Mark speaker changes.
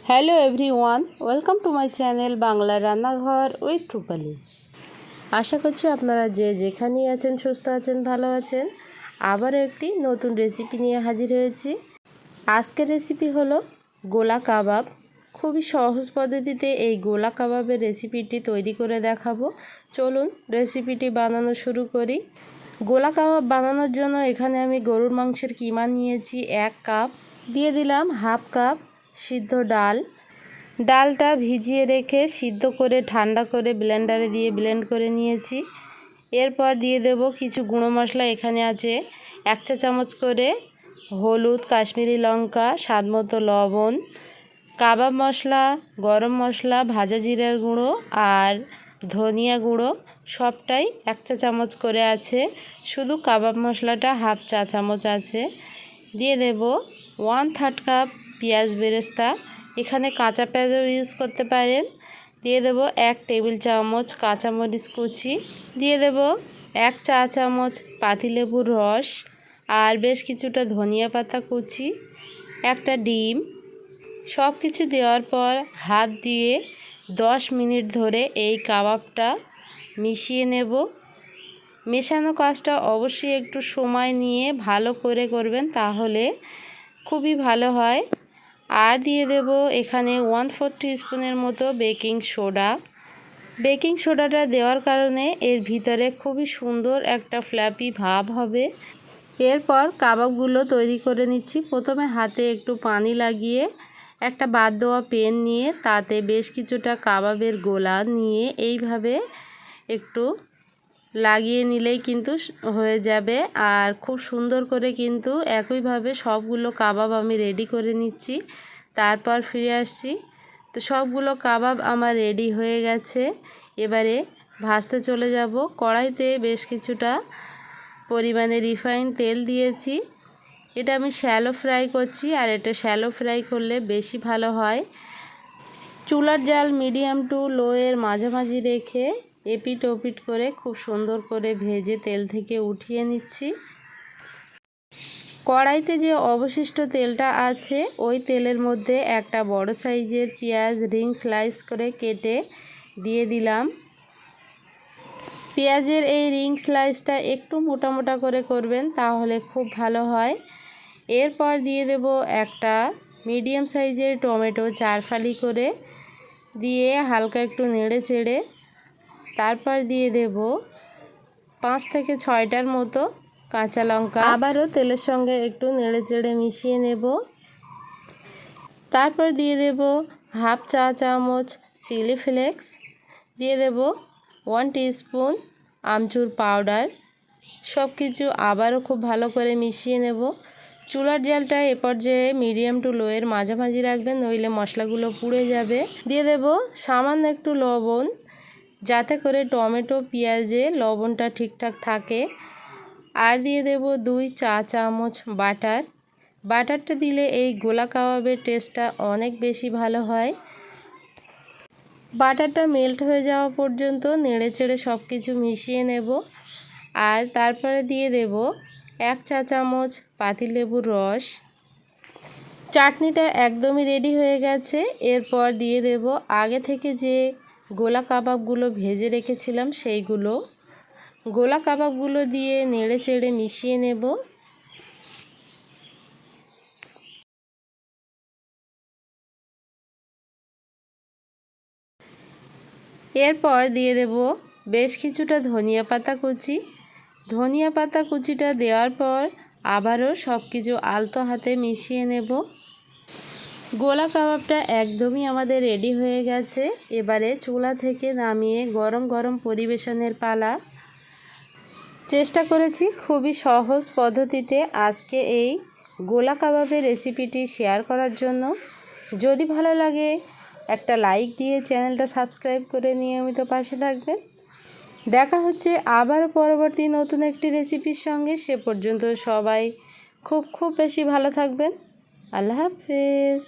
Speaker 1: Hello everyone, welcome to my channel Bangla রান্নাঘর with রুপালি। আশা করছি আপনারা যে যেখানেই আছেন সুস্থ আছেন, ভালো আছেন। আবার একটি নতুন রেসিপি নিয়ে হাজির হয়েছি। আজকের রেসিপি হলো গোলা কাবাব। খুবই সহজ পদ্ধতিতে এই গোলা কাবাবের রেসিপিটি তৈরি করে দেখাবো। চলুন রেসিপিটি বানানো শুরু করি। গোলা কাবাব বানানোর জন্য এখানে আমি গরুর মাংসের কিমা নিয়েছি 1 কাপ। দিয়ে দিলাম হাফ কাপ সিদ্ধ ডাল। ডালটা ভিজিয়ে রেখে সিদ্ধ করে ঠান্ডা করে ব্লেন্ডারে দিয়ে ব্লেন্ড করে নিয়েছি। এরপর দিয়ে দেব কিছু গুঁড়ো মশলা। এখানে আছে 1 চা চামচ করে হলুদ, কাশ্মীরি লঙ্কা, স্বাদমতো লবণ, কাবাব মশলা, গরম মশলা, ভাজা জিরার গুঁড়ো আর ধনিয়া গুঁড়ো সবটাই 1 চা চামচ করে আছে। শুধু কাবাব মশলাটা হাফ চা চামচ আছে। দিয়ে দেব 1/3 কাপ পেঁয়াজ বেরেস্তা। এখানে কাঁচা পেঁয়াজও ইউজ করতে পারেন। দিয়ে দেব 1 টেবিল চামচ কাঁচামরিচ কুচি। দিয়ে দেব 1 চা চামচ পাতিলেবুর রস আর বেশ কিছুটা ধনিয়া পাতা কুচি, একটা ডিম। সব কিছু দেওয়ার পর হাত দিয়ে 10 মিনিট ধরে এই কাবাবটা মিশিয়ে নেব। মেশানো কাজটা অবশ্যই একটু সময় নিয়ে ভালো করে করবেন, তাহলে খুবই ভালো হয়। আর দিয়ে দেব এখানে 1/4 টিস্পুনের মতো বেকিং সোডা। বেকিং সোডাটা দেওয়ার কারণে এর ভিতরে খুবই সুন্দর একটা ফ্ল্যাপি ভাব হবে। এরপর কাবাবগুলো তৈরি করে নিচ্ছি। প্রথমে হাতে একটু পানি লাগিয়ে একটা বাদ দেওয়া পেন নিয়ে তাতে বেশ কিছুটা কাবাবের গোলা নিয়ে এইভাবে একটু লাগিয়ে নিলেই কিন্তু হয়ে যাবে। আর খুব সুন্দর করে কিন্তু একইভাবে সবগুলো কাবাব আমি রেডি করে নিচ্ছি, তারপর ফিরে আসছি। তো সবগুলো কাবাব আমার রেডি হয়ে গেছে। এবারে ভাজতে চলে যাব। কড়াইতে বেশ কিছুটা পরিমাণে রিফাইন তেল দিয়েছি। এটা আমি শ্যালো ফ্রাই করছি, আর এটা শ্যালো ফ্রাই করলে বেশি ভালো হয়। চুলার জাল মিডিয়াম টু লো এর মাঝামাঝি রেখে এপিট ওপিট করে খুব সুন্দর করে ভেজে তেল থেকে উঠিয়ে নিচ্ছি। কড়াইতে যে অবশিষ্ট তেলটা আছে ওই তেলের মধ্যে একটা বড় সাইজের পেঁয়াজ রিং স্লাইস করে কেটে দিয়ে দিলাম। পেঁয়াজের এই রিং স্লাইসটা একটু মোটা মোটা করে করবেন, তাহলে খুব ভালো হয়। এরপর দিয়ে দেব একটা মিডিয়াম সাইজের টমেটো 4 ফালি করে, দিয়ে হালকা একটু নেড়ে চেড়ে তারপর দিয়ে দেব 5 থেকে 6টার মতো কাঁচা লঙ্কা। আবারও তেলের সঙ্গে একটু নেড়ে চেড়ে মিশিয়ে নেব। তারপর দিয়ে দেব হাফ চা চামচ চিলি ফ্লেক্স। দিয়ে দেব 1 টিস্পুন আমচুর পাউডার। সব কিছু আবারও খুব ভালো করে মিশিয়ে নেব। চুলার জালটা এ পর্যায়ে মিডিয়াম টু লো এর মাঝামাঝি রাখবেন, নইলে মশলাগুলো পুড়ে যাবে। দিয়ে দেব সামান্য একটু লবণ, যাতে করে টমেটো পেঁয়াজে লবণটা ঠিকঠাক থাকে। আর দিয়ে দেব 2 চা চামচ বাটার। বাটারটা দিলে এই গোলা কাবাবের টেস্টটা অনেক বেশি ভালো হয়। বাটারটা মেল্ট হয়ে যাওয়া পর্যন্ত নেড়ে চেড়ে সব কিছু মিশিয়ে নেব। আর তারপরে দিয়ে দেব 1 চা চামচ পাতিলেবুর রস। চাটনিটা একদমই রেডি হয়ে গেছে। এরপর দিয়ে দেব আগে থেকে যে গোলা কাবাবগুলো ভেজে রেখেছিলাম সেইগুলো। গোলা কাবাবগুলো দিয়ে নেড়ে চেড়ে মিশিয়ে নেব। এরপর দিয়ে দেব বেশ কিছুটা ধনিয়া পাতা কুচি। ধনিয়া পাতা কুচিটা দেওয়ার পর আবারও সব কিছু আলতো হাতে মিশিয়ে নেব। গোলা কাবাবটা একদমই আমাদের রেডি হয়ে গেছে। এবারে চুলা থেকে নামিয়ে গরম গরম পরিবেশনের পালা। চেষ্টা করেছি খুবই সহজ পদ্ধতিতে আজকে এই গোলা কাবাবের রেসিপিটি শেয়ার করার জন্য। যদি ভালো লাগে একটা লাইক দিয়ে চ্যানেলটা সাবস্ক্রাইব করে নিয়মিত পাশে থাকবেন। দেখা হচ্ছে আবার পরবর্তী নতুন একটি রেসিপির সঙ্গে। সে পর্যন্ত সবাই খুব বেশি ভালো থাকবেন। আল্লাহ হাফেজ।